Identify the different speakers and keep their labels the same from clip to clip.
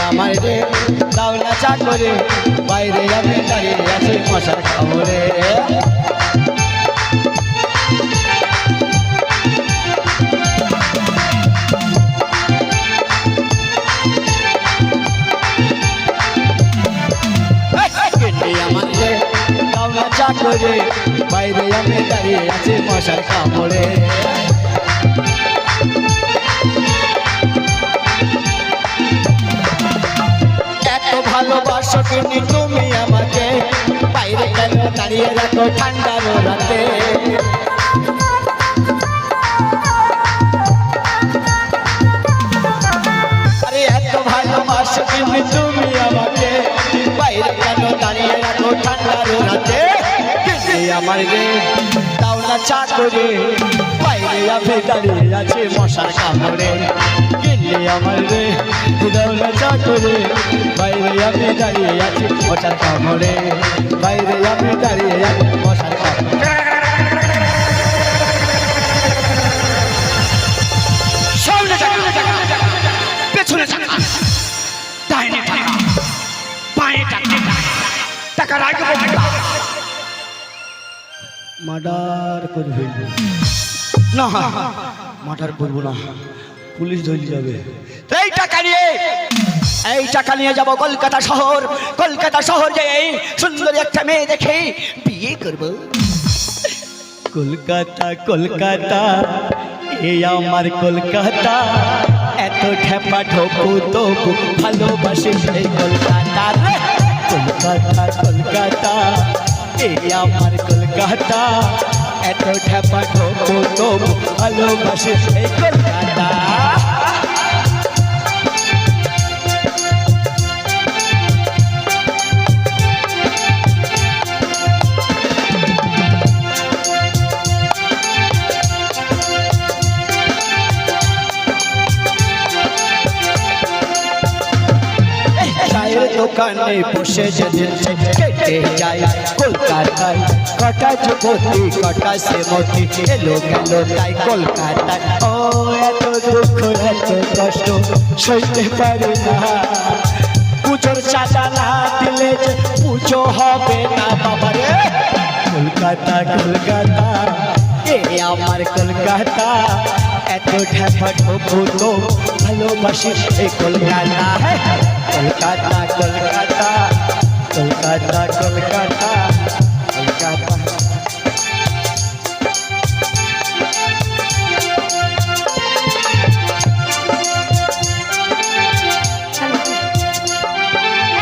Speaker 1: আমার রে দাও না চাকরে বাইরে আমি দাঁড়িয়ে আছি মশার কামড়ে আমার রে দাও না চাকরে বাইরে আমি দাঁড়িয়ে আছি মশার কামড়ে ভালোবাসো কিন্তু তুমি আমাকে বাইরে কেন দাঁড়িয়ে রাখো ঠান্ডার রাতে আরে এত ভালোবাসো কিন্তু তুমি আমাকে বাইরে কেন দাঁড়িয়ে রাখো ঠান্ডার রাতে আমার রে দাও না চাকরে বাইরে আমি দাঁড়িয়ে আছি মশার কামড়ে গেলে আমার রে দাও না চাকরে বাইরে আমি দাঁড়িয়ে আছি মশার কামড়ে বাইরে আমি দাঁড়িয়ে আছি মশার কামড়ে সামনে পেছনে ডাইনে বাঁয়ে টাকা রাখবো মার্ডার করবে না মার্ডার করবো না পুলিশ ধরে যাবে এই টাকা নিয়ে যাবো কলকাতা শহর যে সুন্দর একটা মেয়ে দেখে বিয়ে করবো কলকাতা এই আমার কলকাতা এত ঠেপা ঠোকু তবু ভালোবাসি সেই কলকাতা এই আমার কলকাতা এত ঠেপা ঠোকু তবু ভালোবাসি সেই কলকাতা দোকানে বসে যেদিন কেটে যায় কলকাতায় কটা যুবতী কটা শ্রীমতী এলো গেল তাই কলকাতায় ও এত দুঃখ এত কষ্ট সইতে পারি না পুজোর চাঁদা না দিলে যে পুজো হবে না বাবারে কলকাতা এ আমার কলকাতা এত ঠেপা ঠোকু তো ভালোবাসি এই কলকাতা কলকাতা কলকাতা কলকাতা কলকাতা কলকাতা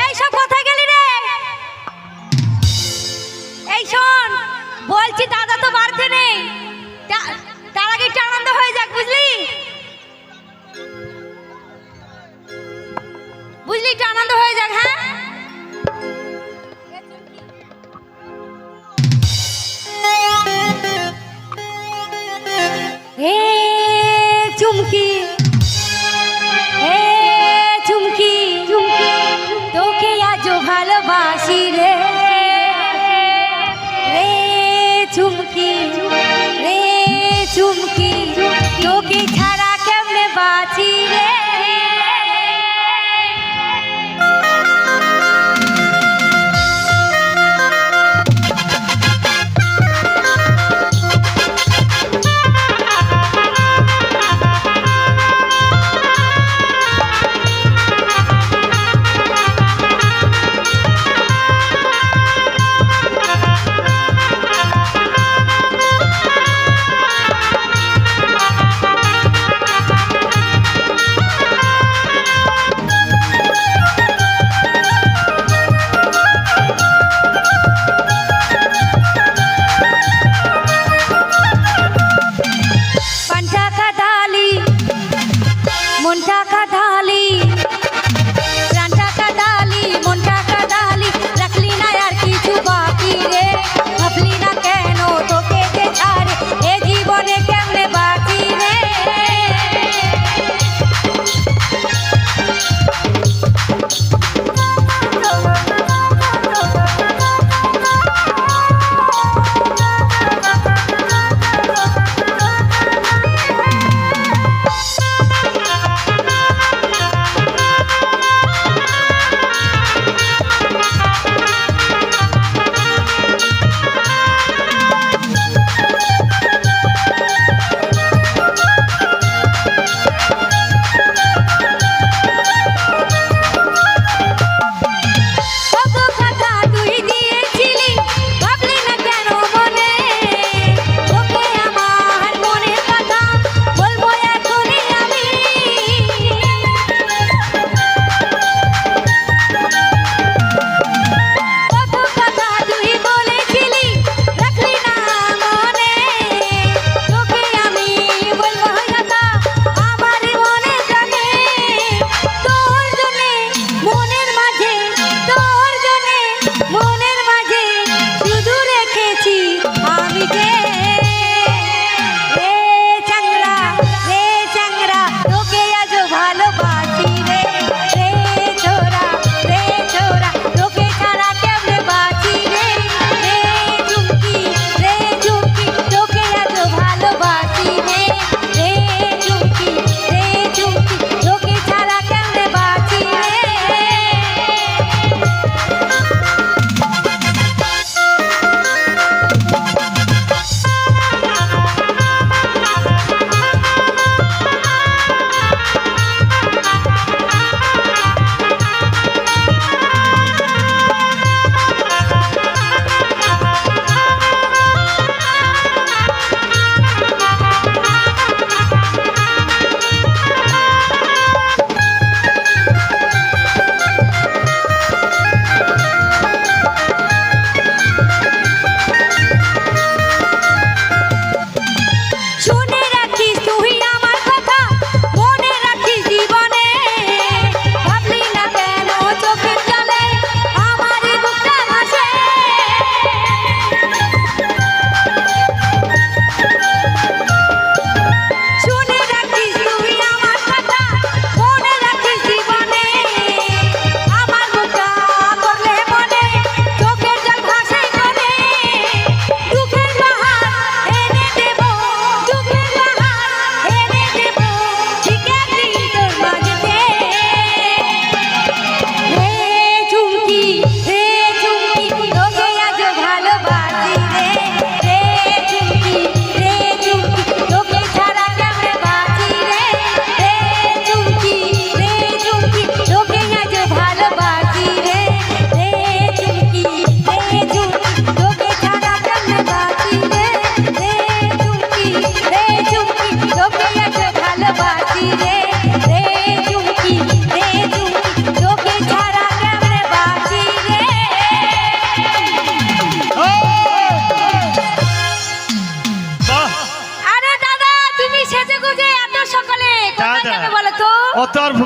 Speaker 2: এই সব কোথায় গেলি রে এই শোন বলছি দাদা তো বাড়িতে নেই তার আগে একটু আনন্দ হয়ে যাক বুঝলি একটু আনন্দ হয়ে যাক হ্যাঁ হে চুমকি তোকে আজ ভালোবাসি রে চুমকি তোকে ছাড়া কেমনে বাঁচি রে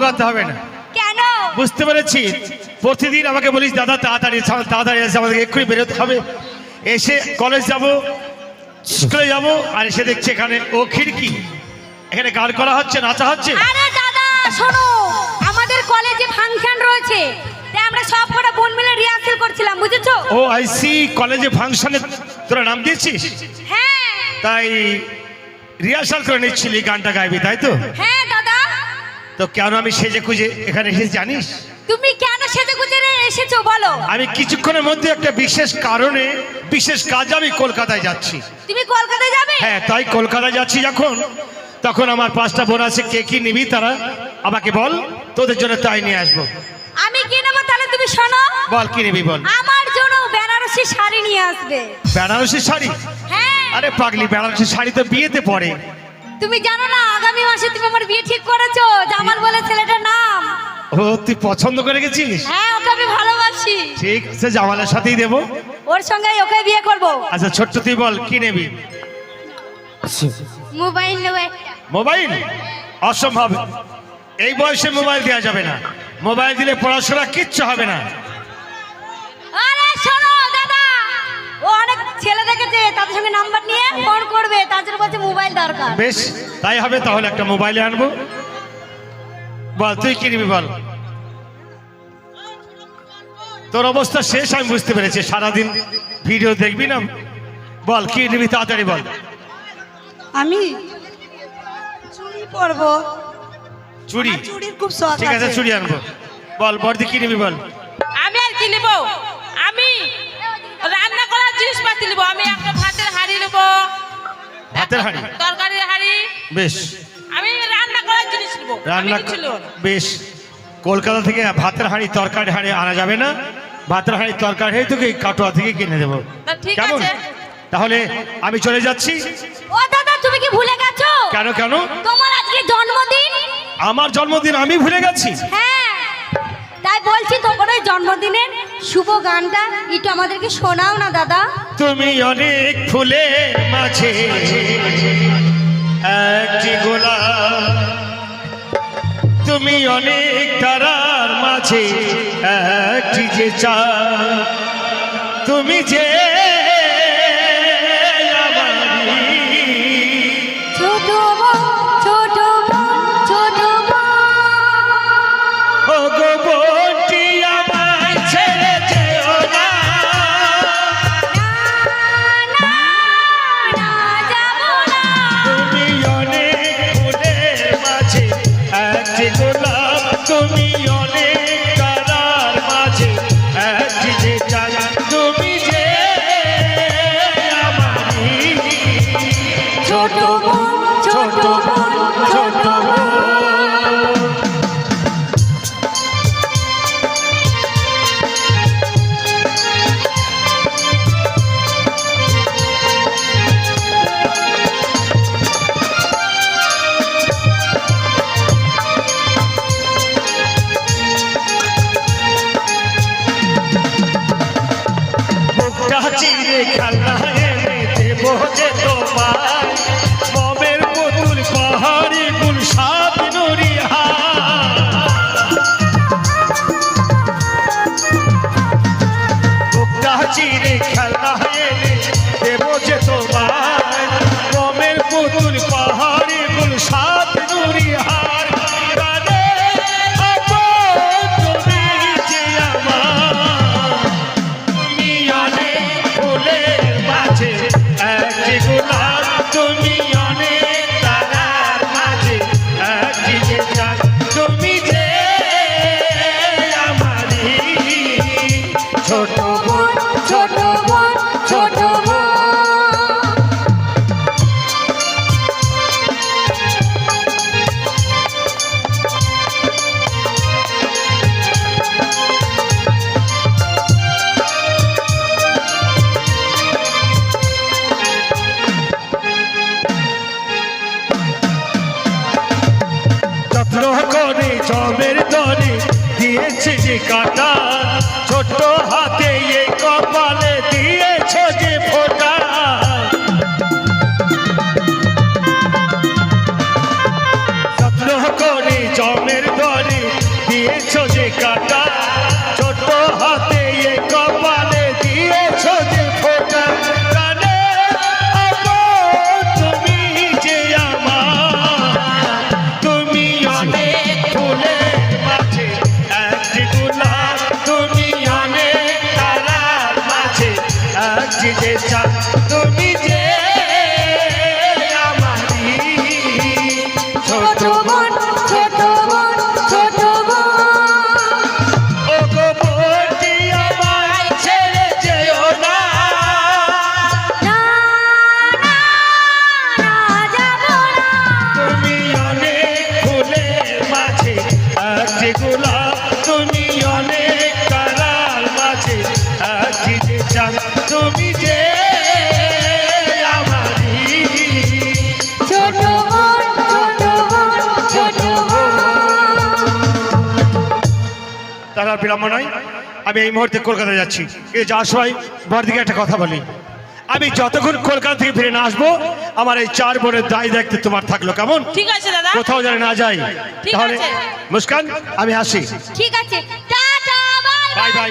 Speaker 3: ঢোকাতে হবে না।
Speaker 2: কেন?
Speaker 3: বুঝতে পেরেছি, প্রতিদিন আমাকে বলিস দাদা তাড়াতাড়ি তাড়াতাড়ি এসে আমাদের এক্ষুনি বেরোতে হবে, এসে কলেজ যাব, স্কুলে যাব, আর এসে দেখছি এখানে ও খিড়কি, এখানে গান করা হচ্ছে, নাচা হচ্ছে।
Speaker 2: আরে দাদা শোনো, আমাদের কলেজে ফাংশন রয়েছে, তাই আমরা সব কটা বোন মিলে রিহার্সাল করছিলাম, বুঝেছো?
Speaker 3: ও আইসি, কলেজে ফাংশনে তোরা নাম দিয়েছিস,
Speaker 2: হ্যাঁ
Speaker 3: তাই রিহার্সাল করে নিচ্ছিলি, গানটা গাইবি তাই তো?
Speaker 2: হ্যাঁ দাদা।
Speaker 3: তো কেন আমি সেজে খুঁজে এখানে এসে জানিস?
Speaker 2: তুমি কেন সেজে গুজে এসেছো বলো?
Speaker 3: আমি কিছুক্ষণের মধ্যে একটা বিশেষ কারণে, বিশেষ কাজে আমি কলকাতায় যাচ্ছি।
Speaker 2: তুমি কলকাতায় যাবে?
Speaker 3: হ্যাঁ, তাই কলকাতায় যাচ্ছি যখন, তখন আমার 5টা বোন আছে, কে কি নিবি তারা আমাকে বল, তোদের জন্য তাই নিয়ে আসবো।
Speaker 2: আমি কি নেবো তাহলে তুমি শোনো।
Speaker 3: বল কি নিবি বল।
Speaker 2: আমার জন্য বেনারসি শাড়ি নিয়ে আসবে।
Speaker 3: বেনারসি শাড়ি?
Speaker 2: হ্যাঁ।
Speaker 3: আরে পাগলি, বেনারসি শাড়ি তো বিয়েতে পরে।
Speaker 2: তুমি জানো না আগামী মাসে তুমি আমার বিয়ে ঠিক করেছো, জামাল বলে ছেলেটার নাম।
Speaker 3: ও তুই পছন্দ করে গেছিস?
Speaker 2: হ্যাঁ, ওকে আমি ভালোবাসি।
Speaker 3: ঠিক আছে, জামালের সাথেই দেবো।
Speaker 2: ওর সঙ্গে ওকে বিয়ে করব।
Speaker 3: আচ্ছা ছোট্ট তুই বল কি নেবি।
Speaker 2: মোবাইল নেবো একটা।
Speaker 3: মোবাইল? অসম্ভব, এই বয়সে মোবাইল দেওয়া যাবে না, মোবাইল দিলে পড়াশোনা কিচ্ছু হবে না।
Speaker 2: আরে শোনো দাদা, ও অনেক ছেলে দেখেছে, তাদের সঙ্গে নাম্বার নিয়ে ফোন করবে, তার জন্য বলছে মোবাইল দরকার।
Speaker 3: বেশ, তাই হবে, তাহলে একটা মোবাইলে আনবো। বল তুই কি নিবি বল। তোর অবস্থা শেষ আমি বুঝতে পেরেছি, সারাদিন ভিডিও দেখবি না। বল কি নিবি তাড়াতাড়ি বল।
Speaker 4: আমি চুড়ি পরবো।
Speaker 3: চুড়ি?
Speaker 4: আমার চুড়ির খুব শখ
Speaker 3: ঠিক আছে, চুড়ি আনবো। বল বর্দি কি নিবি বল।
Speaker 5: আমি আর কি নেবো, আমি রান্না করার জিনিসপাতি নেবো। আমি একটা ভাতের হাঁড়ি নেবো,
Speaker 3: ভাতের হাঁড়ি?
Speaker 5: তরকারির হাঁড়ি।
Speaker 3: বেশ,
Speaker 5: আমি রান্না করার জিনিস নেবো।
Speaker 3: রান্না
Speaker 5: ছিল
Speaker 3: বেশ। কলকাতা থেকে ভাতের হাঁড়ি তরকারি হাঁড়ি আনা যাবে না, ভাতের হাঁড়ি তরকারি হাঁড়ি তোকে কাটোয়া থেকে কিনে দেবো।
Speaker 5: ঠিক
Speaker 3: কেমন?
Speaker 5: আছে।
Speaker 3: তাহলে আমি চলে যাচ্ছি।
Speaker 2: ও দাদা, তুমি কি ভুলে গেছো?
Speaker 3: কেন কেন?
Speaker 2: তোমার আজকে জন্মদিন।
Speaker 3: আমার জন্মদিন আমি ভুলে গেছি?
Speaker 2: হ্যাঁ, তাই বলছি তোমার ওই জন্মদিনের শুভ গানটা একটু আমাদেরকে শোনাও না দাদা।
Speaker 3: তুমি অনেক ফুলের মাঝে একটি গোলাপ, তুমি অনেক তারার মাঝে একটি যে চাঁদ, তুমি যে আমারই
Speaker 2: ছোট বোন, ছোট বোন, ছোট বোন।
Speaker 3: ও গো বোনটি আমায় ছেড়ে যেও না।
Speaker 2: না, না, যাবো না।
Speaker 3: তুমি অনেক ফুলের মাঝে একটি গোলাপ, তুমি অনেক তারার মাঝে একটি যে চাঁদ, তুমি যে আমারই
Speaker 2: ছোট বোন, ছোট বোন, ছোট বোন।
Speaker 3: বুকটা চিরে খেলা এনে দেবো যে তোমায়, মমের পুতুল পাহাড়ি গুল সাত নুরিয়া। বুকটা চিরে খেলা এনে দেবো যে তোমায়, মমের পুতুল পাহাড়ি গুল সাত নুরিয়ার। গানে আপন তুমি যে আমার, তুমি অনেক ফুলের মাঝে একটি গোলাপ, তুমি অনেক তারার মাঝে একটি যে চাঁদ, তুমি যে আমারই ছোট বোন,
Speaker 2: ছোট বোন, ছোট বোন।
Speaker 3: যত্ন করে জমের দরে দিয়েছে যে কাটা, ছোট হাতে এই কপালে দিয়েছ যে ফোঁটা। যত্ন করে জমের দরে তার আর বিলম্ব নয়, আমি এই মুহূর্তে কলকাতা যাচ্ছি। এই যাওয়ার সময় বড়দিকে একটা কথা বলি, আমি যতক্ষণ কলকাতা থেকে ফিরে না আসবো আমার এই 4 বোনের দায় দায়িত্ব তোমার থাকলো, কেমন?
Speaker 5: ঠিক আছে দাদা।
Speaker 3: কোথাও যেন না যাই।
Speaker 5: ঠিক
Speaker 3: তাহলে
Speaker 5: আছে।
Speaker 3: মুস্কান আমি আসি।
Speaker 2: ঠিক আছে, tata, bye
Speaker 3: bye
Speaker 2: bye
Speaker 3: bye.